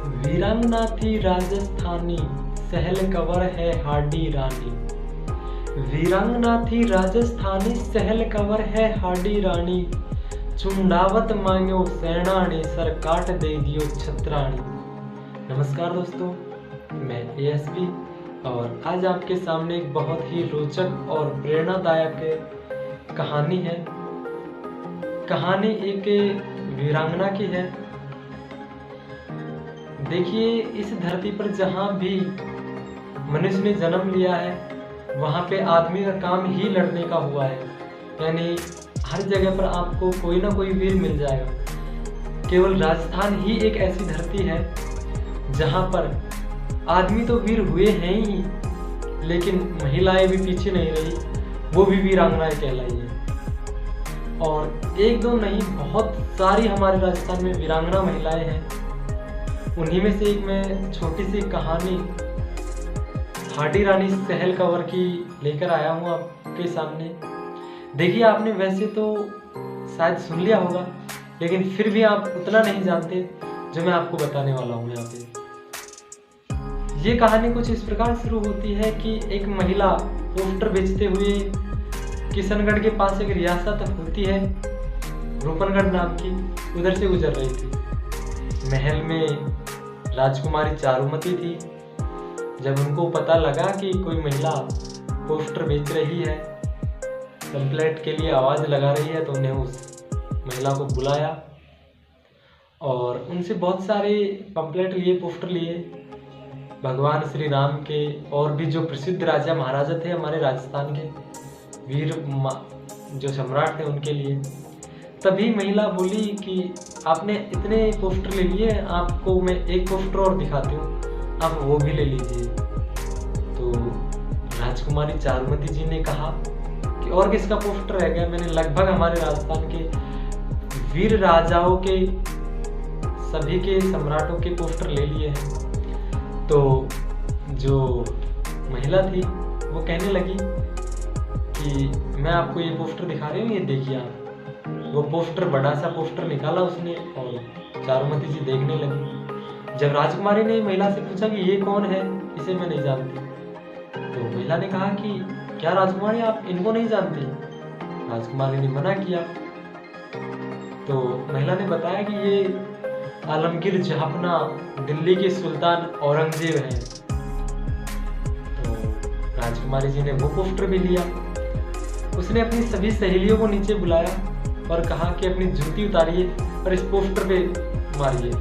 वीरांगना थी राजस्थानी, सहल कंवर है हाडी रानी। वीरांगना थी राजस्थानी, सहल कंवर है हाडी रानी। चुंडावत मांगो सैनाने, सर काट दे दियो छत्राणी। नमस्कार दोस्तों, मैं एएसपी और आज आपके सामने एक बहुत ही रोचक और प्रेरणादायक कहानी है। कहानी एक वीरांगना की है। देखिए, इस धरती पर जहाँ भी मनुष्य ने जन्म लिया है वहाँ पे आदमी का काम ही लड़ने का हुआ है। यानी हर जगह पर आपको कोई ना कोई वीर मिल जाएगा। केवल राजस्थान ही एक ऐसी धरती है जहाँ पर आदमी तो वीर हुए हैं ही, लेकिन महिलाएं भी पीछे नहीं रही, वो भी वीरांगनाएं कहलाई है। और एक दो नहीं, बहुत सारी हमारे राजस्थान में वीरांगना महिलाएं हैं। उन्हीं में से एक मैं छोटी सी कहानी हाडी रानी सहल कंवर की लेकर आया हूँ आपके सामने। देखिए, आपने वैसे तो शायद सुन लिया होगा, लेकिन फिर भी आप उतना नहीं जानते जो मैं आपको बताने वाला हूँ यहाँ पे। ये कहानी कुछ इस प्रकार शुरू होती है कि एक महिला पोस्टर बेचते हुए किशनगढ़ के पास एक रियासत होती है रूपनगढ़ नाम की, उधर से गुजर रही थी। महल में राजकुमारी चारुमती थी। जब उनको पता लगा कि कोई महिला पोस्टर बेच रही है, पंपलेट के लिए आवाज़ लगा रही है, तो उन्हें उस महिला को बुलाया और उनसे बहुत सारे पंपलेट लिए, पोस्टर लिए, भगवान श्री राम के और भी जो प्रसिद्ध राजा महाराजा थे हमारे राजस्थान के, वीर जो सम्राट थे, उनके लिए। तभी महिला बोली कि आपने इतने पोस्टर ले लिए, आपको मैं एक पोस्टर और दिखाती हूँ, आप वो भी ले लीजिए। तो राजकुमारी चारुमती जी ने कहा कि और किसका पोस्टर रह गया? मैंने लगभग हमारे राजस्थान के वीर राजाओं के, सभी के सम्राटों के पोस्टर ले लिए हैं। तो जो महिला थी वो कहने लगी कि मैं आपको ये पोस्टर दिखा रही हूँ, ये देखिए आप। वो पोस्टर, बड़ा सा पोस्टर निकाला उसने और चारुमती जी देखने लगी। जब राजकुमारी ने महिला से पूछा कि ये कौन है, इसे मैं नहीं जानती, तो महिला ने कहा कि क्या राजकुमारी, आप इनको नहीं जानती? राजकुमारी ने मना किया। तो महिला ने बताया कि ये आलमगीर जहापना, दिल्ली के सुल्तान औरंगजेब हैं। तो राजकुमारी जी ने वो पोस्टर भी लिया। उसने अपनी सभी सहेलियों को नीचे बुलाया और कहा कि अपनी जूती उतारिए और इस पोस्टर पे मारिए,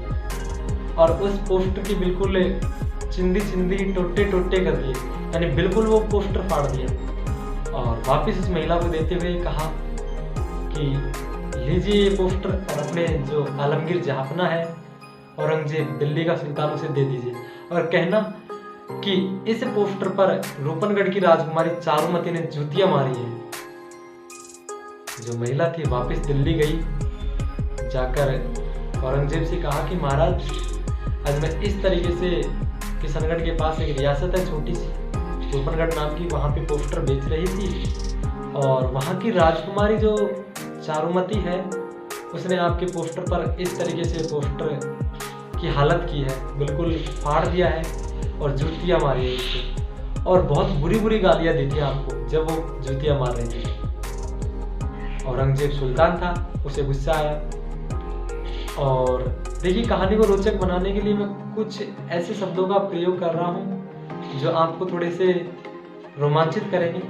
और उस पोस्टर की बिल्कुल चिंदी चिंदी, टोटे टोटे कर दिए, यानी बिल्कुल वो पोस्टर फाड़ दिया। और वापस उस महिला को देते हुए कहा कि लीजिए ये पोस्टर और अपने जो आलमगीर जहापना है, औरंगजेब, दिल्ली का सुल्तान, उसे दे दीजिए और कहना कि इस पोस्टर पर रूपनगढ़ की राजकुमारी चारुमती ने जूतियां मारी है। जो महिला थी वापस दिल्ली गई, जाकर औरंगजेब से कहा कि महाराज, आज मैं इस तरीके से किशनगढ़ के पास एक रियासत है छोटी सी, रूपनगढ़ नाम की, वहाँ पे पोस्टर बेच रही थी और वहाँ की राजकुमारी जो चारुमती है, उसने आपके पोस्टर पर इस तरीके से पोस्टर की हालत की है, बिल्कुल फाड़ दिया है और जूतियाँ मारी है उसको, और बहुत बुरी बुरी गालियाँ दी थी आपको जब वो जूतियाँ मार रही थी। औरंगजेब सुल्तान था, उसे गुस्सा आया। और देखिए, कहानी को रोचक बनाने के लिए मैं कुछ ऐसे शब्दों का प्रयोग कर रहा हूँ जो आपको थोड़े से रोमांचित करेंगे।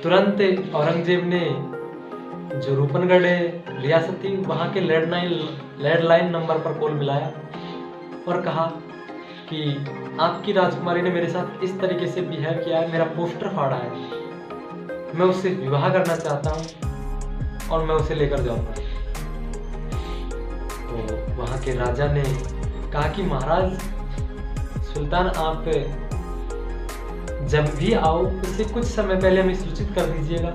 तुरंत औरंगजेब ने जो रूपनगढ़ रियासत थी वहाँ के लैंडलाइन नंबर पर कॉल मिलाया और कहा कि आपकी राजकुमारी ने मेरे साथ इस तरीके से बिहेव किया है, मेरा पोस्टर फाड़ा है, मैं उससे विवाह करना चाहता हूँ और मैं उसे लेकर जाऊंगा। तो वहाँ के राजा ने कहा कि महाराज, सुल्तान, आप जब भी आओ उससे कुछ समय पहले हमें सूचित कर दीजिएगा,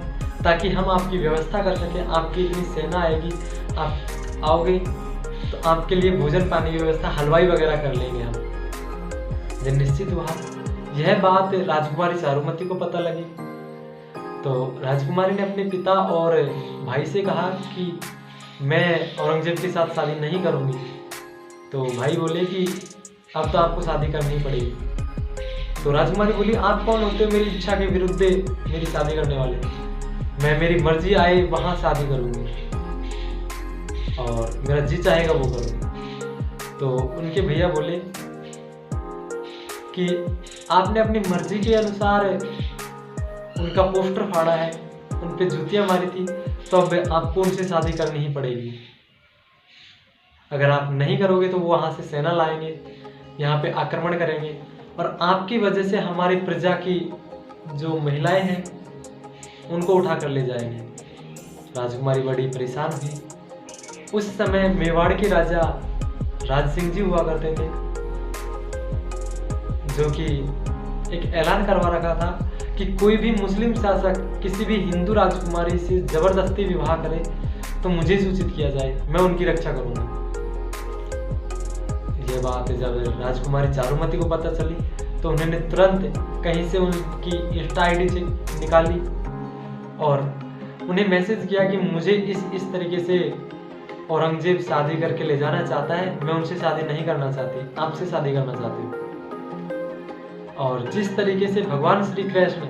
ताकि हम आपकी व्यवस्था कर सकें। आपकी इतनी सेना आएगी, आप आओगे तो आपके लिए भोजन पानी की व्यवस्था, हलवाई वगैरह कर लेंगे हम। जब निश्चित हुआ, यह बात राजकुमारी चारुमती को पता लगी, तो राजकुमारी ने अपने पिता और भाई से कहा कि मैं औरंगजेब के साथ शादी नहीं करूंगी। तो भाई बोले कि अब तो आपको शादी करनी पड़ेगी। तो राजकुमारी बोली, आप कौन होते हो मेरी इच्छा के विरुद्ध मेरी शादी करने वाले? मैं मेरी मर्जी आए वहाँ शादी करूँगी और मेरा जी चाहेगा वो करूँगी। तो उनके भैया बोले कि आपने अपनी मर्जी के अनुसार उनका पोस्टर फाड़ा है, उन पे जूतियाँ मारी थी, तो अब आपको उनसे शादी करनी ही पड़ेगी। अगर आप नहीं करोगे तो वो वहाँ से सेना लाएंगे, यहाँ पे आक्रमण करेंगे और आपकी वजह से हमारी प्रजा की जो महिलाएं हैं उनको उठा कर ले जाएंगे। राजकुमारी बड़ी परेशान हुई। उस समय मेवाड़ के राजा राज सिंह जी हुआ करते थे, जो कि एक ऐलान करवा रखा था कि कोई भी मुस्लिम शासक किसी भी हिंदू राजकुमारी से जबरदस्ती विवाह करे तो मुझे सूचित किया जाए, मैं उनकी रक्षा करूंगा। ये बात जब राजकुमारी चारुमती को पता चली तो उन्होंने तुरंत कहीं से उनकी इंस्टा आईडी से निकाली और उन्हें मैसेज किया कि मुझे इस तरीके से औरंगजेब शादी करके ले जाना चाहता है, मैं उनसे शादी नहीं करना चाहती, आपसे शादी करना चाहती हूँ। और जिस तरीके से भगवान श्री कृष्ण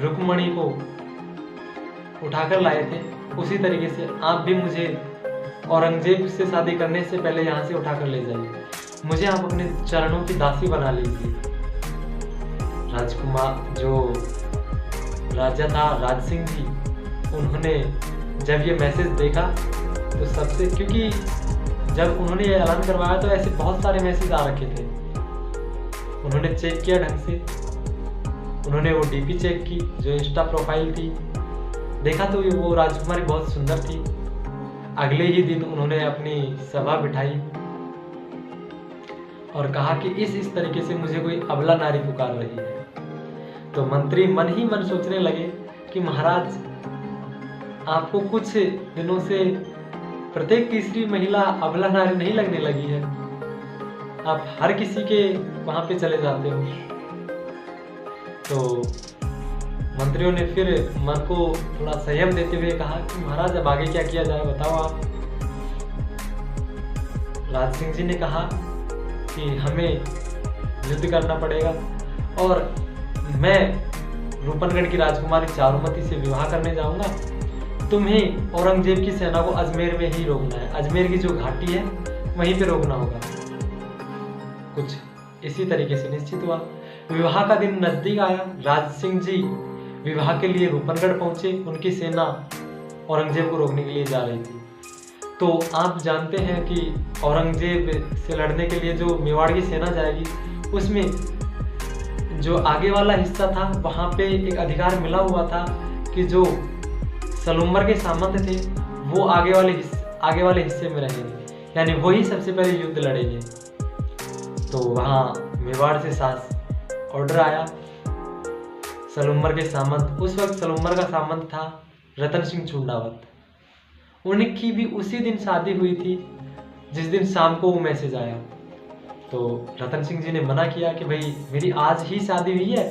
रुक्मणी को उठाकर लाए थे, उसी तरीके से आप भी मुझे औरंगजेब से शादी करने से पहले यहाँ से उठाकर ले जाइए, मुझे आप अपने चरणों की दासी बना लीजिए। राजकुमार जो राजा था राज सिंह जी, उन्होंने जब ये मैसेज देखा तो सबसे, क्योंकि जब उन्होंने ये ऐलान करवाया तो ऐसे बहुत सारे मैसेज आ रखे थे, उन्होंने चेक किया ढंग से, उन्होंने वो डीपी चेक की जो इंस्टा प्रोफाइल थी, देखा तो वो राजकुमारी बहुत सुंदर थी। अगले ही दिन उन्होंने अपनी सभा बिठाई और कहा कि इस तरीके से मुझे कोई अबला नारी पुकार रही है। तो मंत्री मन ही मन सोचने लगे कि महाराज, आपको कुछ दिनों से प्रत्येक तीसरी महिला अबला नारी नहीं लगने लगी है, आप हर किसी के वहां पे चले जाते हो। तो मंत्रियों ने फिर मन को थोड़ा संयम देते हुए कहा कि महाराज अब आगे क्या किया जाए, बताओ आप। राज सिंह जी ने कहा कि हमें युद्ध करना पड़ेगा और मैं रूपनगढ़ की राजकुमारी चारुमती से विवाह करने जाऊंगा, तुम्हें औरंगजेब की सेना को अजमेर में ही रोकना है, अजमेर की जो घाटी है वहीं पे रोकना होगा। कुछ इसी तरीके से निश्चित हुआ। विवाह का दिन नजदीक आया, राज सिंह जी विवाह के लिए रूपनगढ़ पहुंचे, उनकी सेना औरंगजेब को रोकने के लिए जा रही थी। तो आप जानते हैं कि औरंगजेब से लड़ने के लिए जो मेवाड़ की सेना जाएगी, उसमें जो आगे वाला हिस्सा था वहाँ पे एक अधिकार मिला हुआ था कि जो सलूम्बर के सामंत थे वो आगे वाले हिस्से में रहेंगे, यानी वही सबसे पहले युद्ध लड़ेंगे। तो वहाँ मेवाड़ से ऑर्डर आया। सलूम्बर के सामंत, उस वक्त सलूम्बर का सामंत था रतन सिंह चुंडावत, उनकी भी उसी दिन शादी हुई थी जिस दिन शाम को वो मैसेज आया। तो रतन सिंह जी ने मना किया कि भाई मेरी आज ही शादी हुई है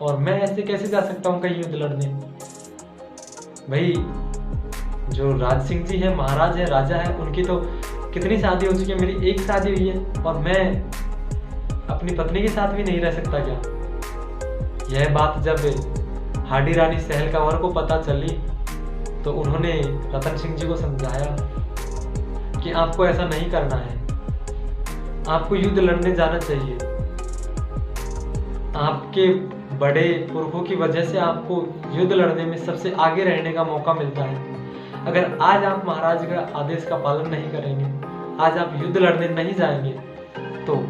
और मैं ऐसे कैसे जा सकता हूँ कहीं युद्ध लड़ने। भाई जो राज सिंह जी है, महाराज है, राजा है, उनकी तो कितनी शादी हो चुकी है, मेरी एक शादी हुई है और मैं अपनी पत्नी के साथ भी नहीं रह सकता क्या? यह बात जब हाडी रानी सहल कंवर को पता चली तो उन्होंने रतन सिंह जी को समझाया कि आपको ऐसा नहीं करना है, आपको युद्ध लड़ने जाना चाहिए। आपके बड़े पुरखों की वजह से आपको युद्ध लड़ने में सबसे आगे रहने का मौका मिलता है। अगर आज आप महाराज का आदेश का पालन नहीं करेंगे, आज आप युद्ध लड़ने नहीं जाएंगे, तो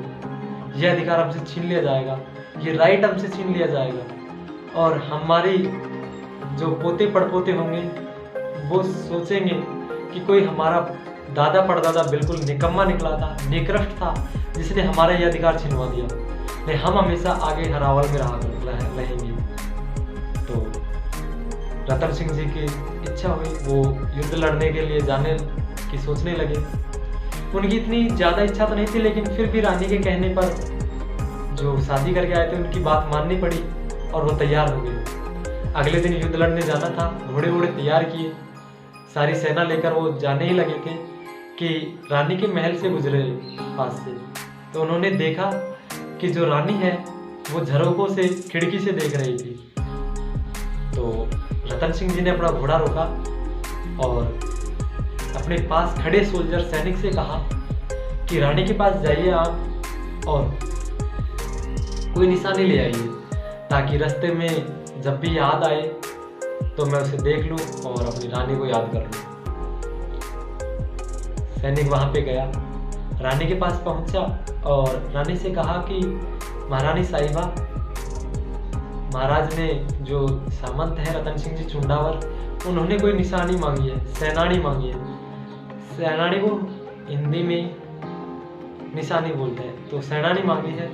यह अधिकार हमसे छीन लिया जाएगा, ये राइट हमसे छीन लिया जाएगा और हमारी जो पोते पड़पोते होंगे वो सोचेंगे कि कोई हमारा दादा परदादा बिल्कुल निकम्मा निकला था, निकृष्ट था, जिसने हमारा यह अधिकार छीनवा दिया, नहीं हम हमेशा आगे हरावल में रहेंगे। तो रतन सिंह जी की इच्छा हुई, वो युद्ध लड़ने के लिए जाने की सोचने लगे। उनकी इतनी ज़्यादा इच्छा तो नहीं थी, लेकिन फिर भी रानी के कहने पर जो शादी करके आए थे उनकी बात माननी पड़ी और वो तैयार हो गए। अगले दिन युद्ध लड़ने जाना था, घोड़े वोड़े तैयार किए, सारी सेना लेकर वो जाने ही लगे थे कि रानी के महल से गुजरे पास से, तो उन्होंने देखा कि जो रानी है वो झरोकों से खिड़की से देख रही थी। तो रतन सिंह जी ने अपना घोड़ा रोका और अपने पास खड़े सोल्जर सैनिक से कहा कि रानी के पास जाइए आप और कोई निशानी ले आइए, ताकि रास्ते में जब भी याद आए तो मैं उसे देख लूं और अपनी रानी को याद कर लूं। सैनिक वहां पे गया, रानी के पास पहुंचा और रानी से कहा कि महारानी साहिबा, महाराज ने जो सामंत है रतन सिंह जी चुंडावर, उन्होंने कोई निशानी मांगी है, सेनानी मांगी है। सेनानी को हिंदी में निशानी बोलते हैं, तो सेनानी मांगी है।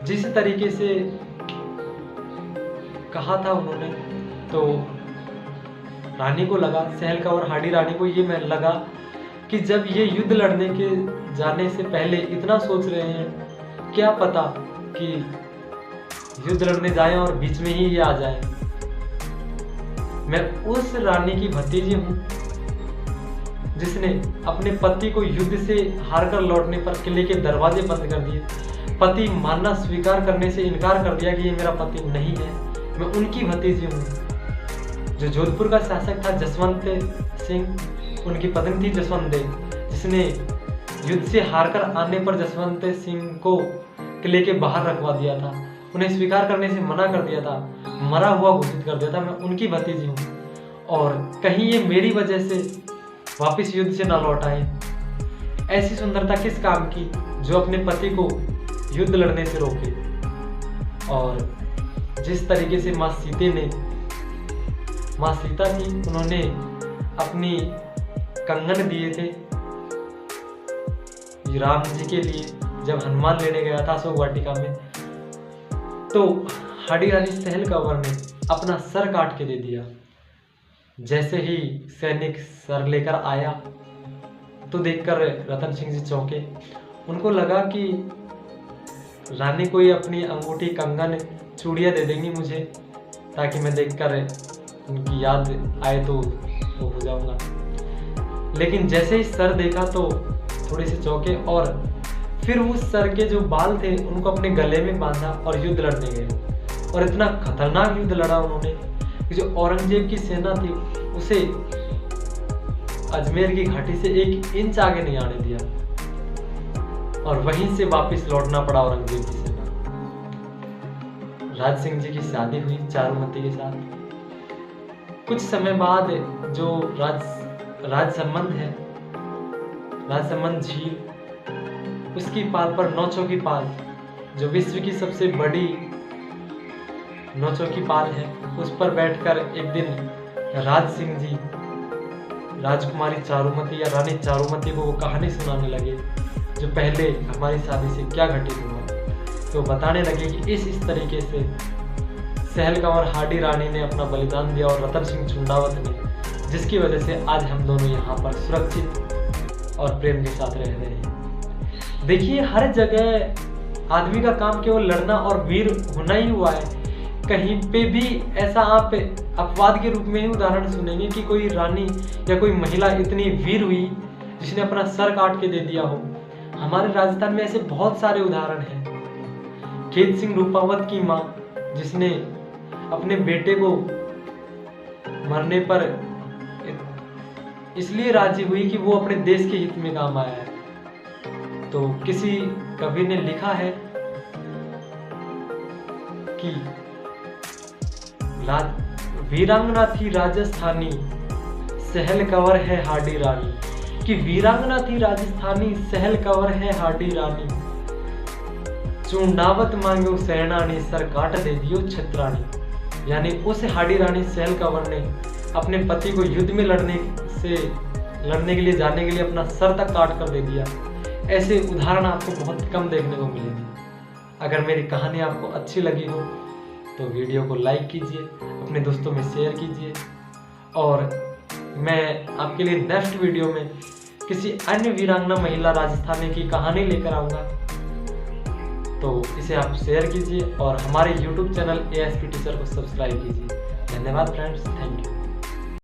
जिस तरीके से कहा था उन्होंने, तो रानी को लगा, सहलका और हाडी रानी को ये लगा कि जब ये युद्ध लड़ने के जाने से पहले इतना सोच रहे हैं, क्या पता कि युद्ध लड़ने जाएं और बीच में ही ये आ जाए। मैं उस रानी की भतीजी हूं जिसने अपने पति को युद्ध से हारकर लौटने पर किले के दरवाजे बंद कर दिए, पति मानना स्वीकार करने से इनकार कर दिया कि ये मेरा पति नहीं है। मैं उनकी भतीजी हूँ। जो जोधपुर का शासक था जसवंत सिंह, उनकी पत्नी थी जसवंत देव, जिसने युद्ध से हारकर आने पर जसवंत सिंह को किले के बाहर रखवा दिया था, उन्हें स्वीकार करने से मना कर दिया था, मरा हुआ घोषित कर दिया था। मैं उनकी भतीजी हूँ और कहीं ये मेरी वजह से वापस युद्ध से ना लौट आए। ऐसी सुंदरता किस काम की जो अपने पति को युद्ध लड़ने से रोके। और जिस तरीके से माँ सीता थी, उन्होंने अपनी कंगन दिए थे राम जी के लिए जब हनुमान लेने गया था अशोक वाटिका में, तो हाडी रानी सहलकवर ने अपना सर काट के दे दिया। जैसे ही सैनिक सर लेकर आया तो देखकर रतन सिंह जी चौंके। उनको लगा कि रानी कोई अपनी अंगूठी, कंगन, चूड़ियाँ दे देंगी मुझे, ताकि मैं देखकर उनकी याद आए तो वो हो जाऊंगा। लेकिन जैसे ही सर देखा तो थोड़े से चौंके और फिर उस सर के जो बाल थे उनको अपने गले में बांधा और युद्ध लड़ने गए। और इतना खतरनाक युद्ध लड़ा उन्होंने कि जो औरंगजेब की सेना थी उसे अजमेर की घाटी से 1 इंच आगे नहीं आने दिया और वहीं से वापस लौटना पड़ा औरंगजेब की सेना। राज सिंह जी की शादी हुई चारुमती के साथ। कुछ समय बाद जो राजसमंद है, राजसमंद झील, उसकी पाल पर नौचौकी पाल, जो विश्व की सबसे बड़ी नौचौकी पाल है, उस पर बैठकर एक दिन राज सिंह जी राजकुमारी चारुमती या रानी चारुमती को वो कहानी सुनाने लगे जो पहले हमारी शादी से क्या घटित हुआ। तो बताने लगे कि इस तरीके से सहलकवर हाडी रानी ने अपना बलिदान दिया और रतन सिंह चुंडावत ने, जिसकी वजह से आज हम दोनों यहाँ पर सुरक्षित और प्रेम के साथ रह रहे हैं। देखिए, हर जगह आदमी का काम केवल लड़ना और वीर होना ही हुआ है। कहीं पे भी ऐसा आप अपवाद के रूप में ही उदाहरण सुनेंगे कि कोई रानी या कोई महिला इतनी वीर हुई जिसने अपना सर काट के दे दिया हो। हमारे राजस्थान में ऐसे बहुत सारे उदाहरण हैं। खेत सिंह रूपावत की माँ, जिसने अपने बेटे को मरने पर इसलिए राजी हुई कि वो अपने देश के हित में काम आया है। तो किसी कवि ने लिखा है कि वीरांगना थी राजस्थानी, सहलकवर है हाडी रानी। कि वीरांगना थी राजस्थानी, सहलकवर है हाडी रानी। चुंडावत मांगो सेनानी, सर काट दे दियो छत्रानी। यानी उस हाडी रानी सहलकवर ने अपने पति को युद्ध में लड़ने के लिए जाने के लिए अपना सर तक काट कर दे दिया। ऐसे उदाहरण आपको बहुत कम देखने को मिलेंगे। अगर मेरी कहानी आपको अच्छी लगी हो तो वीडियो को लाइक कीजिए, अपने दोस्तों में शेयर कीजिए और मैं आपके लिए नेक्स्ट वीडियो में किसी अन्य वीरांगना महिला राजस्थानी की कहानी लेकर आऊँगा। तो इसे आप शेयर कीजिए और हमारे YouTube चैनल ASP टीचर को सब्सक्राइब कीजिए। धन्यवाद फ्रेंड्स, थैंक यू।